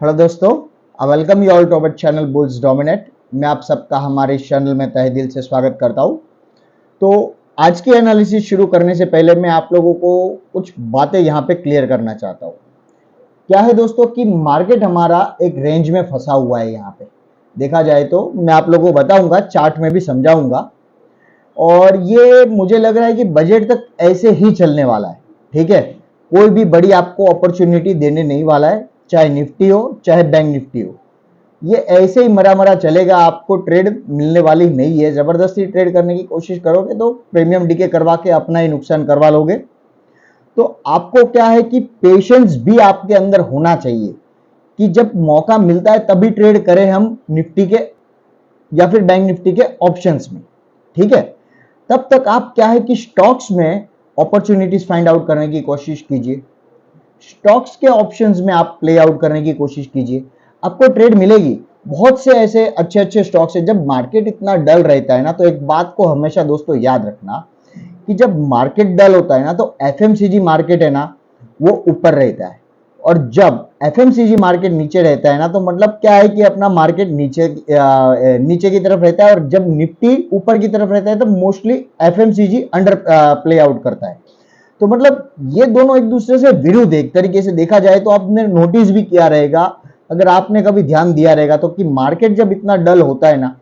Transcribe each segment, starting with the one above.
Hello दोस्तों, welcome you all to our channel bulls dominate. मैं आप सबका हमारे इस चैनल में तहे दिल से स्वागत करता हूं। तो आज की एनालिसिस शुरू करने से पहले मैं आप लोगों को कुछ बातें यहां पे क्लियर करना चाहता हूं। क्या है दोस्तों कि मार्केट हमारा एक रेंज में फंसा हुआ है। यहाँ पे देखा जाए तो मैं आप लोगों को बताऊंगा, चार्ट में भी समझाऊंगा, और ये मुझे लग रहा है कि बजट तक ऐसे ही चलने वाला है। ठीक है, कोई भी बड़ी आपको अपॉर्चुनिटी देने नहीं वाला है, चाहे निफ्टी हो चाहे बैंक निफ्टी हो। ये ऐसे ही मरा मरा चलेगा, आपको ट्रेड मिलने वाली नहीं है। जबरदस्ती ट्रेड करने की कोशिश करोगे तो प्रीमियम डीके करवा के अपना ही नुकसान करवा लोगे। तो आपको क्या है कि पेशेंस भी आपके अंदर होना चाहिए कि जब मौका मिलता है तभी ट्रेड करें हम निफ्टी के या फिर बैंक निफ्टी के ऑप्शंस में। ठीक है, तब तक आप क्या है कि स्टॉक्स में अपॉर्चुनिटीज फाइंड आउट करने की कोशिश कीजिए। स्टॉक्स के ऑप्शंस में आप प्ले आउट करने की कोशिश कीजिए, आपको ट्रेड मिलेगी। बहुत से ऐसे अच्छे अच्छे स्टॉक्स है। जब मार्केट इतना डल रहता है ना, तो एक बात को हमेशा दोस्तों याद रखना कि जब मार्केट डल होता है ना, तो एफएमसीजी मार्केट है ना, वो ऊपर रहता है, और जब एफएमसीजी मार्केट नीचे रहता है ना, तो मतलब क्या है कि अपना मार्केट नीचे की तरफ रहता है, और जब निफ्टी ऊपर की तरफ रहता है तो mostly FMCG under play out करता है। तो मतलब ये दोनों एक दूसरे से विरुद्ध, एक तरीके से देखा जाए तो आपने नोटिस भी किया रहेगा, अगर आपने कभी ध्यान दिया रहेगा तो, कि मार्केट जब इतना डल होता है ना,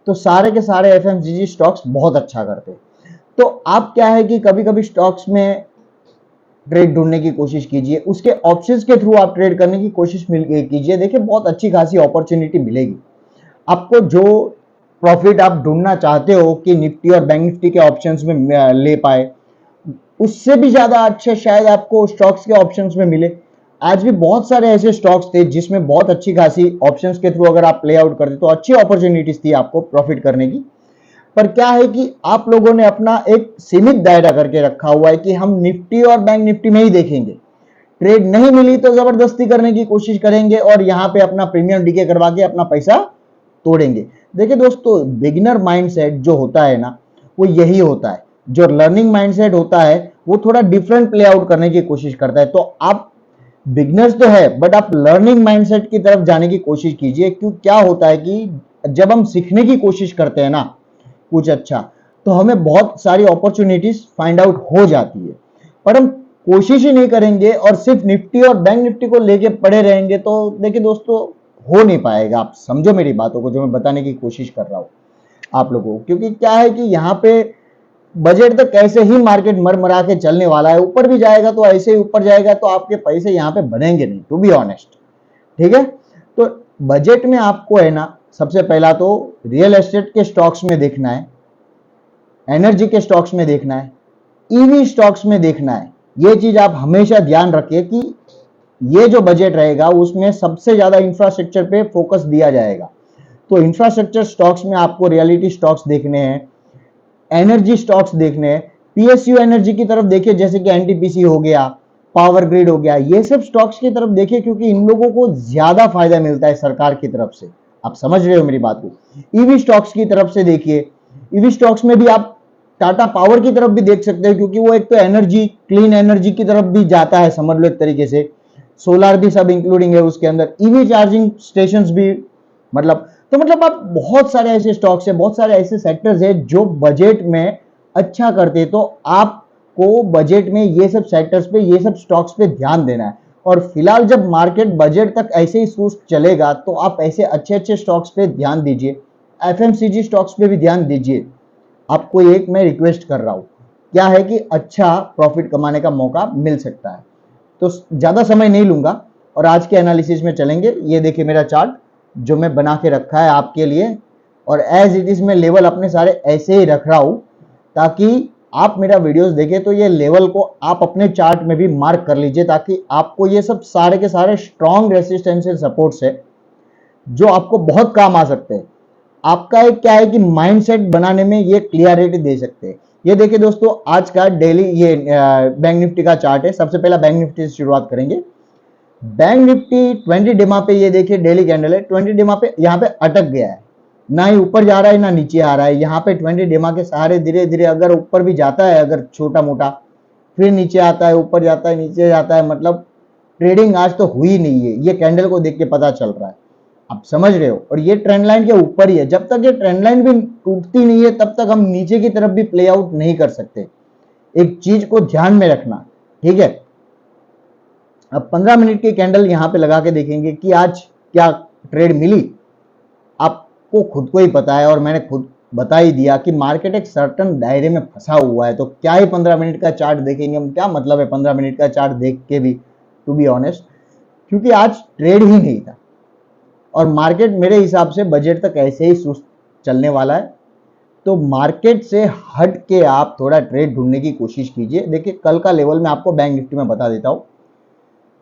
तो सारे के सारे एफएमसीजी स्टॉक्स बहुत अच्छा करते हैं। तो आप क्या है कि कभी कभी स्टॉक्स में ट्रेड ढूंढने की कोशिश कीजिए, उसके ऑप्शंस के थ्रू आप ट्रेड करने की कोशिश कीजिए। देखिए, बहुत अच्छी खासी अपॉर्चुनिटी मिलेगी आपको। जो प्रॉफिट आप ढूंढना चाहते हो कि निफ्टी और बैंक निफ्टी के ऑप्शंस में ले पाए, उससे भी ज्यादा अच्छे शायद आपको स्टॉक्स के ऑप्शंस में मिले। आज भी बहुत सारे ऐसे स्टॉक्स थे जिसमें बहुत अच्छी खासी ऑप्शंस के थ्रू अगर आप प्ले आउट करते तो अच्छी अपॉर्चुनिटीज थी आपको प्रॉफिट करने की। पर क्या है कि आप लोगों ने अपना एक सीमित दायरा करके रखा हुआ है कि हम निफ्टी और बैंक निफ्टी में ही देखेंगे। ट्रेड नहीं मिली तो जबरदस्ती करने की कोशिश करेंगे और यहां पे अपना प्रीमियम डीके करवा के अपना पैसा तोड़ेंगे। देखिए दोस्तों, बिगिनर माइंडसेट जो होता है ना, वो यही होता है। जो लर्निंग माइंडसेट होता है वो थोड़ा डिफरेंट प्ले आउट करने की कोशिश करता है। तो आप बिगनर्स तो है, बट आप लर्निंग माइंडसेट की तरफ जाने की कोशिश कीजिए। क्यों, क्या होता है कि जब हम सीखने की कोशिश करते हैं ना कुछ अच्छा, तो हमें बहुत सारी अपॉर्चुनिटीज फाइंड आउट हो जाती है। पर हम कोशिश ही नहीं करेंगे और सिर्फ निफ्टी और बैंक निफ्टी को लेके पड़े रहेंगे, तो देखिए दोस्तों, हो नहीं पाएगा। आप समझो मेरी बातों को जो मैं बताने की कोशिश कर रहा हूं आप लोगों को। क्योंकि क्या है कि यहाँ पे बजट तक ऐसे ही मार्केट मरमरा के चलने वाला है। ऊपर भी जाएगा तो ऐसे ही ऊपर जाएगा, तो आपके पैसे यहाँ पे बनेंगे नहीं, टू बी ऑनेस्ट। ठीक है, तो बजट में आपको है ना, सबसे पहला तो रियल एस्टेट के स्टॉक्स में देखना है, एनर्जी के स्टॉक्स में देखना है, ईवी स्टॉक्स में देखना है। ये चीज आप हमेशा ध्यान रखिए कि ये जो बजट रहेगा उसमें सबसे ज्यादा इंफ्रास्ट्रक्चर पे फोकस दिया जाएगा। तो इंफ्रास्ट्रक्चर स्टॉक्स में आपको रियलिटी स्टॉक्स देखने हैं, एनर्जी स्टॉक्स देखने हैं। पीएसयू एनर्जी की तरफ देखिए, जैसे कि एनटीपीसी हो गया, पावर ग्रिड हो गया, ये सब स्टॉक्स की तरफ देखिए, क्योंकि इन लोगों को ज्यादा फायदा मिलता है सरकार की तरफ से। आप समझ रहे हो मेरी बात को। ईवी स्टॉक्स की तरफ से देखिए, ईवी स्टॉक्स में भी आप टाटा पावर की तरफ भी देख सकते हो, क्योंकि वो एक तो एनर्जी, क्लीन एनर्जी की तरफ भी जाता है, समझ लो एक तरीके से। सोलर भी सब इंक्लूडिंग है उसके अंदर, ईवी चार्जिंग स्टेशंस भी, मतलब तो मतलब आप बहुत सारे ऐसे स्टॉक्स है, बहुत सारे ऐसे सेक्टर्स है जो बजट में अच्छा करते। तो आपको बजट में ये सब सेक्टर्स पे, ये सब स्टॉक्स पे ध्यान देना है। और फिलहाल जब मार्केट बजट तक ऐसे ही सुस्त चलेगा, तो आप ऐसे अच्छे अच्छे स्टॉक्स पे ध्यान दीजिए, एफएमसीजी स्टॉक्स पे भी ध्यान दीजिए। आपको एक मैं रिक्वेस्ट कर रहा हूं, क्या है कि अच्छा प्रॉफिट कमाने का मौका मिल सकता है। तो ज्यादा समय नहीं लूंगा और आज के एनालिसिस में चलेंगे। ये देखिए मेरा चार्ट जो मैं बना के रखा है आपके लिए, और एज इट इज मैं लेवल अपने सारे ऐसे ही रख रहा हूं, ताकि आप मेरा वीडियोस देखें तो ये लेवल को आप अपने चार्ट में भी मार्क कर लीजिए, ताकि आपको ये सब सारे के सारे स्ट्रॉन्ग रेसिस्टेंशियल सपोर्ट्स है जो आपको बहुत काम आ सकते हैं। आपका एक क्या है कि माइंडसेट बनाने में ये क्लियरिटी दे सकते हैं। ये देखिए दोस्तों, आज का डेली ये बैंक निफ्टी का चार्ट है। सबसे पहला बैंक निफ्टी से शुरुआत करेंगे। बैंक निफ्टी 20 डिमा पे, ये देखिए डेली कैंडल है, 20 डिमा पे यहाँ पे अटक गया है, ना ही ऊपर जा रहा है ना नीचे आ रहा है। यहाँ पे 20 डिमा के सहारे धीरे धीरे अगर ऊपर भी जाता है, अगर छोटा मोटा, फिर नीचे आता है, ऊपर जाता है, नीचे जाता है, मतलब ट्रेडिंग आज तो हुई नहीं है, ये कैंडल को देख के पता चल रहा है, आप समझ रहे हो। और ये ट्रेंड लाइन के ऊपर ही है, जब तक ये ट्रेंड लाइन भी टूटती नहीं है तब तक हम नीचे की तरफ भी प्ले आउट नहीं कर सकते। एक चीज को ध्यान में रखना, ठीक है। अब 15 मिनट की कैंडल यहां पे लगा के देखेंगे कि आज क्या ट्रेड मिली। आपको खुद को ही पता है और मैंने खुद बता ही दिया कि मार्केट एक सर्टन दायरे में फंसा हुआ है, तो क्या ही 15 मिनट का चार्ट देखेंगे हम, क्या मतलब है 15 मिनट का चार्ट देख के भी, टू बी ऑनेस्ट, क्योंकि आज ट्रेड ही नहीं था। और मार्केट मेरे हिसाब से बजट तक ऐसे ही सुस्त चलने वाला है, तो मार्केट से हट के आप थोड़ा ट्रेड ढूंढने की कोशिश कीजिए। देखिए कल का लेवल मैं आपको बैंक निफ्टी में बता देता हूं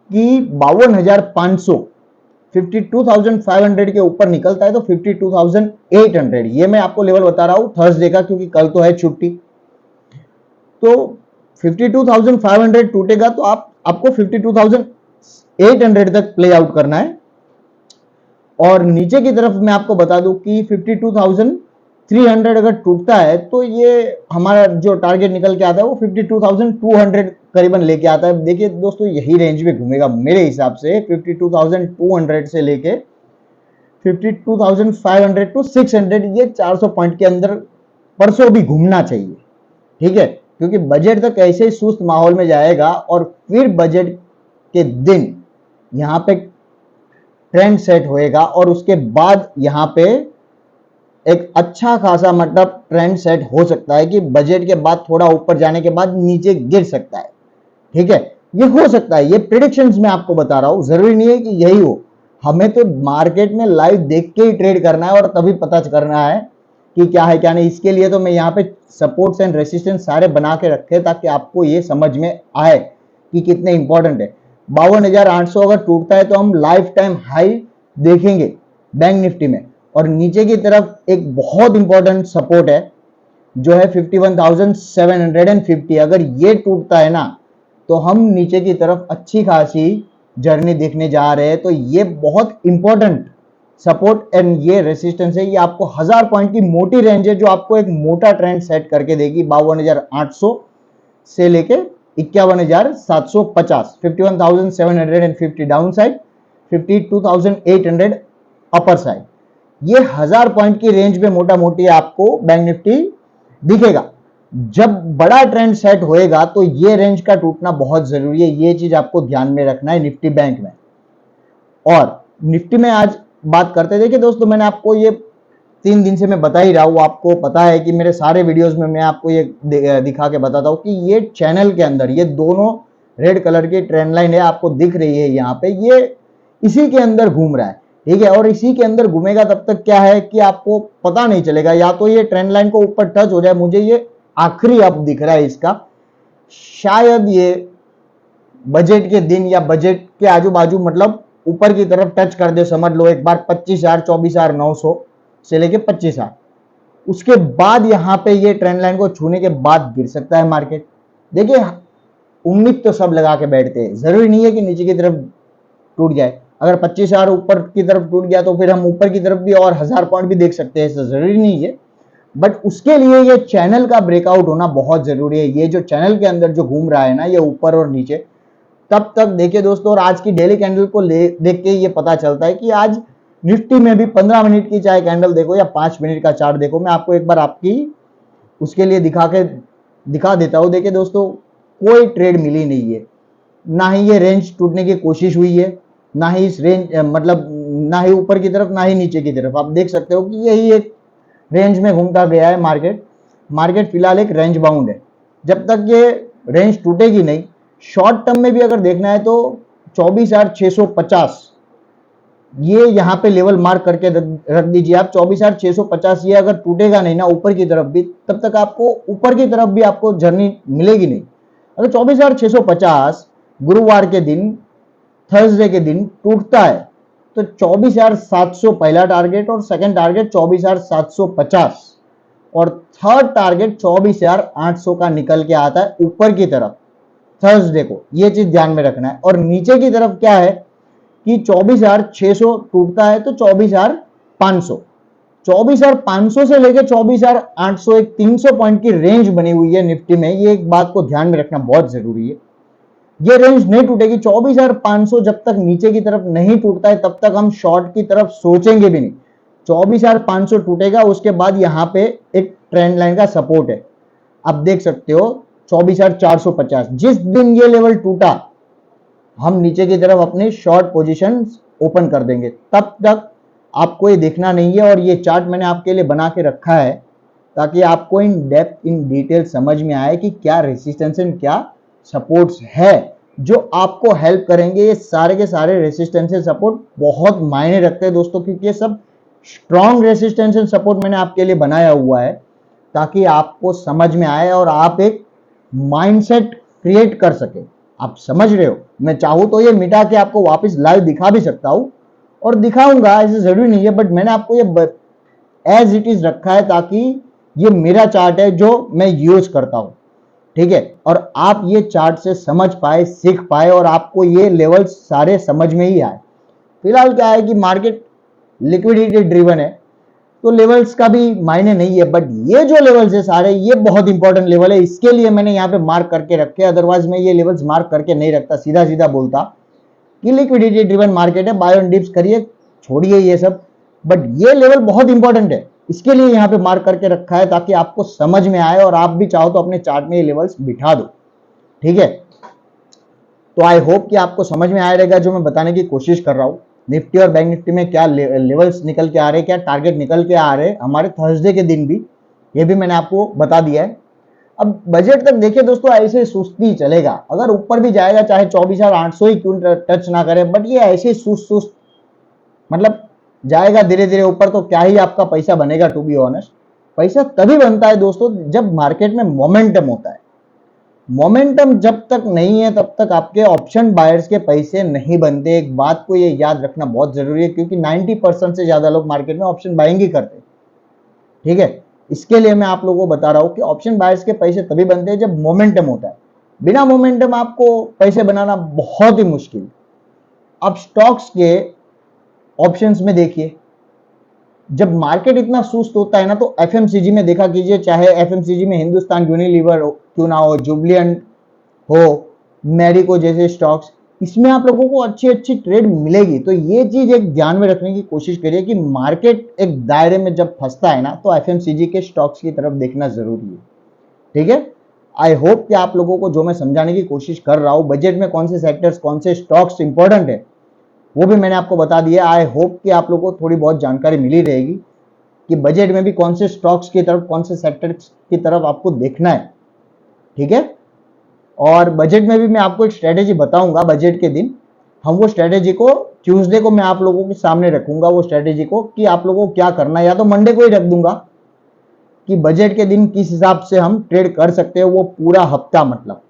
कि 52,500 52,500 के ऊपर निकलता है तो 52,800, ये मैं आपको लेवल बता रहा हूं थर्सडे का, क्योंकि कल तो है छुट्टी। तो 52,500 टूटेगा तो आपको 52,800 तक प्ले आउट करना है। और नीचे की तरफ मैं आपको बता दूं कि 52,300 अगर टूटता है तो ये हमारा जो टारगेट निकल के आता है वो 52,200 करीबन लेके आता है। देखिए दोस्तों यही रेंज में घूमेगा मेरे हिसाब से, 52,200 से लेके 52,500 टू 600, ये 400 पॉइंट के अंदर परसों भी घूमना चाहिए, ठीक है। क्योंकि बजट तक ऐसे ही सुस्त माहौल में जाएगा और फिर बजट के दिन यहां पे ट्रेंड सेट होएगा और उसके बाद यहां पे एक अच्छा खासा मतलब ट्रेंड सेट हो सकता है कि बजट के बाद थोड़ा ऊपर जाने के बाद नीचे गिर सकता है, ठीक है। ये हो सकता है, ये प्रेडिक्शंस मैं आपको बता रहा हूं, जरूरी नहीं है कि यही हो। हमें तो मार्केट में लाइव देख के ही ट्रेड करना है और तभी पता करना है कि क्या है क्या नहीं। इसके लिए तो मैं यहाँ पे सपोर्ट्स एंड रेसिस्टेंस सारे बना के रखे ताकि आपको ये समझ में आए कि कितने इंपॉर्टेंट है। 52,800 अगर टूटता है तो हम लाइफ टाइम हाई देखेंगे बैंक निफ्टी में। और नीचे की तरफ एक बहुत इंपॉर्टेंट सपोर्ट है जो है 51,750, अगर ये टूटता है ना तो हम नीचे की तरफ अच्छी खासी जर्नी देखने जा रहे हैं। तो ये बहुत इंपॉर्टेंट सपोर्ट एंड ये रेसिस्टेंस है, ये आपको 1000 पॉइंट की मोटी रेंज है जो आपको एक मोटा ट्रेंड सेट करके देगी 52,800 से लेके 51,750, 51,750 डाउन साइड, 52,800 अपर साइड। ये 1000 पॉइंट की रेंज में मोटा मोटी आपको बैंक निफ्टी दिखेगा। जब बड़ा ट्रेंड सेट होएगा तो ये रेंज का टूटना बहुत जरूरी है, ये चीज आपको ध्यान में रखना है निफ्टी बैंक में। और निफ्टी में आज बात करते, देखिए दोस्तों मैंने आपको ये 3 दिन से मैं बता ही रहा हूं, आपको पता है कि मेरे सारे वीडियोस में मैं आपको ये दिखा के बताता हूं कि ये चैनल के अंदर ये दोनों रेड कलर की ट्रेंड लाइन है, आपको दिख रही है यहाँ पे, ये इसी के अंदर घूम रहा है, ठीक है। और इसी के अंदर घूमेगा तब तक क्या है कि आपको पता नहीं चलेगा, या तो ये ट्रेंड लाइन को ऊपर टच हो जाए, मुझे ये आखिरी अब दिख रहा है इसका, शायद ये बजट के दिन या बजट के आजू बाजू मतलब ऊपर की तरफ टच कर दे, समझ लो एक बार 25,000 24,900 से लेके 25,000, उसके बाद यहां पे ये ट्रेंड लाइन को छूने के बाद गिर सकता है मार्केट। देखिए उम्मीद तो सब लगा के बैठते हैं, जरूरी नहीं है कि नीचे की तरफ टूट जाए। अगर 25,000 ऊपर की तरफ टूट गया तो फिर हम ऊपर की तरफ भी और 1000 पॉइंट भी देख सकते हैं, ऐसा जरूरी नहीं है। बट उसके लिए ये चैनल का ब्रेकआउट होना बहुत जरूरी है। ये जो चैनल के अंदर जो घूम रहा है ना, ये ऊपर और नीचे, तब तक देखिए दोस्तों। और आज की डेली कैंडल को देख के ये पता चलता है कि आज निफ्टी में भी 15 मिनट की चाहे कैंडल देखो या 5 मिनट का चार्ट देखो, मैं आपको एक बार आपकी उसके लिए दिखा देता हूं। देखिए दोस्तों कोई ट्रेड मिली नहीं है, ना ही ये रेंज टूटने की कोशिश हुई है, ना ही इस रेंज मतलब ना ही ऊपर की तरफ ना ही नीचे की तरफ। आप देख सकते हो कि यही एक रेंज में घूमता गया है मार्केट फिलहाल एक रेंज बाउंड है। जब तक ये रेंज टूटेगी नहीं, शॉर्ट टर्म में भी अगर देखना है तो 24,650 ये यहाँ पे लेवल मार्क करके रख दीजिए आप। 24,650 ये अगर टूटेगा नहीं ना ऊपर की तरफ भी, तब तक आपको ऊपर की तरफ भी आपको जर्नी मिलेगी नहीं। अगर 24,650 गुरुवार के दिन थर्सडे के दिन टूटता है तो 24,700 पहला टारगेट और सेकंड टारगेट 24,750 और थर्ड टारगेट 24,800 का निकल के आता है ऊपर की तरफ थर्सडे को, ये चीज ध्यान में रखना है। और नीचे की तरफ क्या है कि 24,600 टूटता है तो 24,500, 24,500 से लेकर 24,800 एक 300 पॉइंट की रेंज बनी हुई है निफ्टी में, ये एक बात को ध्यान में रखना बहुत जरूरी है। ये रेंज नहीं टूटेगी। 24,500 जब तक नीचे की तरफ नहीं टूटता है तब तक हम शॉर्ट की तरफ सोचेंगे भी नहीं। 24,500 टूटेगा, उसके बाद यहां पे एक ट्रेंड लाइन का सपोर्ट है, आप देख सकते हो 24,450। जिस दिन ये लेवल टूटा हम नीचे की तरफ अपनी शॉर्ट पोजीशन ओपन कर देंगे, तब तक आपको ये देखना नहीं है। और ये चार्ट मैंने आपके लिए बना के रखा है ताकि आपको इन डेप्थ इन डिटेल समझ में आए कि क्या रेसिस्टेंस एंड क्या सपोर्ट्स है जो आपको हेल्प करेंगे। ये सारे के सारे रेसिस्टेंस एंड सपोर्ट बहुत मायने रखते हैं दोस्तों, क्योंकि ये सब स्ट्रॉन्ग रेसिस्टेंस एंड सपोर्ट मैंने आपके लिए बनाया हुआ है ताकि आपको समझ में आए और आप एक माइंडसेट क्रिएट कर सके। आप समझ रहे हो, मैं चाहूं तो ये मिटा के आपको वापस लाइव दिखा भी सकता हूं और दिखाऊंगा, ऐसे जरूरी नहीं है, बट मैंने आपको ये एज इट इज रखा है ताकि ये मेरा चार्ट है जो मैं यूज करता हूं, ठीक है। और आप ये चार्ट से समझ पाए, सीख पाए और आपको ये लेवल्स सारे समझ में ही आए। फिलहाल क्या है कि मार्केट लिक्विडिटी ड्रिवन है तो लेवल्स का भी मायने नहीं है, बट ये जो लेवल्स है सारे ये बहुत इंपॉर्टेंट लेवल है, इसके लिए मैंने यहाँ पे मार्क करके रखे। अदरवाइज मैं ये लेवल्स मार्क करके नहीं रखता, सीधा सीधा बोलता कि लिक्विडिटी ड्रिवन मार्केट है, बाय ऑन डिप्स करिए, छोड़िए ये सब। बट ये लेवल बहुत इंपॉर्टेंट है, इसके लिए यहाँ पे मार्क करके रखा है ताकि आपको समझ में आए और आप भी चाहो तो अपने चार्ट में ये लेवल्स बिठा दो, ठीक है। तो आई होप कि आपको समझ में आया रहेगा जो मैं बताने की कोशिश कर रहा हूँ। निफ्टी और बैंक निफ्टी में क्या लेवल्स निकल के आ रहे हैं, क्या टारगेट निकल के आ रहे हैं हमारे थर्सडे के दिन भी, ये भी मैंने आपको बता दिया है। अब बजट तक देखिए दोस्तों, ऐसे सुस्ती चलेगा, अगर ऊपर भी जाएगा चाहे 24,800 ही क्यों टच ना करे, बट ये ऐसे सुस्त मतलब जाएगा धीरे धीरे ऊपर, तो क्या ही आपका पैसा बनेगा। टू बी ऑनेस्ट, पैसा तभी बनता है दोस्तों जब मार्केट में मोमेंटम होता है। मोमेंटम जब तक नहीं है तब तक आपके ऑप्शन बायर्स के पैसे नहीं बनते। एक बात को ये याद रखना बहुत जरूरी है, क्योंकि 90% से ज्यादा लोग मार्केट में ऑप्शन बाइंग ही करते हैं, ठीक है। इसके लिए मैं आप लोगों को बता रहा हूं कि ऑप्शन बायर्स के पैसे तभी बनते हैं जब मोमेंटम होता है। बिना मोमेंटम आपको पैसे बनाना बहुत ही मुश्किल। अब स्टॉक्स के ऑप्शंस में देखिए, जब मार्केट इतना सुस्त होता है ना, तो एफएमसीजी में देखा कीजिए, चाहे एफएमसीजी में हिंदुस्तान यूनिलीवर क्यों ना हो, जुबलियंट हो, मैरिको जैसे स्टॉक्स, इसमें आप लोगों को अच्छी अच्छी ट्रेड मिलेगी। तो ये चीज एक ध्यान में रखने की कोशिश करिए कि मार्केट एक दायरे में जब फंसता है ना, तो एफएमसीजी के स्टॉक्स की तरफ देखना जरूरी है, ठीक है। आई होप कि आप लोगों को जो मैं समझाने की कोशिश कर रहा हूं, बजट में कौन से सेक्टर्स कौन से स्टॉक्स इंपॉर्टेंट है वो भी मैंने आपको बता दिया। आई होप कि आप लोगों को थोड़ी बहुत जानकारी मिली रहेगी कि बजट में भी कौन से स्टॉक्स की तरफ, कौन से सेक्टर्स की तरफ आपको देखना है, ठीक है। और बजट में भी मैं आपको एक स्ट्रेटेजी बताऊंगा बजट के दिन। हम वो स्ट्रेटेजी को ट्यूसडे को मैं आप लोगों के सामने रखूंगा, वो स्ट्रेटेजी को कि आप लोगों को क्या करना है, या तो मंडे को ही रख दूंगा कि बजट के दिन किस हिसाब से हम ट्रेड कर सकते हैं, वो पूरा हफ्ता मतलब,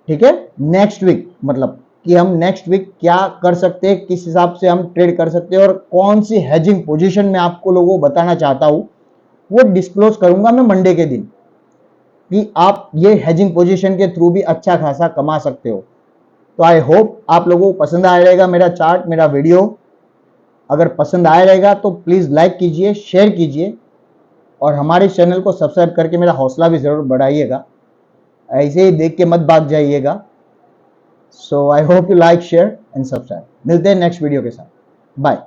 ठीक है। नेक्स्ट वीक मतलब कि हम नेक्स्ट वीक क्या कर सकते हैं, किस हिसाब से हम ट्रेड कर सकते हैं और कौन सी हेजिंग पोजीशन में आपको लोगों को बताना चाहता हूं, वो डिस्क्लोज करूंगा मैं मंडे के दिन कि आप ये हेजिंग पोजीशन के थ्रू भी अच्छा खासा कमा सकते हो। तो आई होप आप लोगों को पसंद आया रहेगा मेरा चार्ट, मेरा वीडियो। अगर पसंद आया रहेगा तो प्लीज लाइक कीजिए, शेयर कीजिए और हमारे चैनल को सब्सक्राइब करके मेरा हौसला भी जरूर बढ़ाइएगा, ऐसे ही देख के मत भाग जाइएगा। So I hope you like, share and subscribe. मिलते हैं नेक्स्ट वीडियो के साथ, बाय।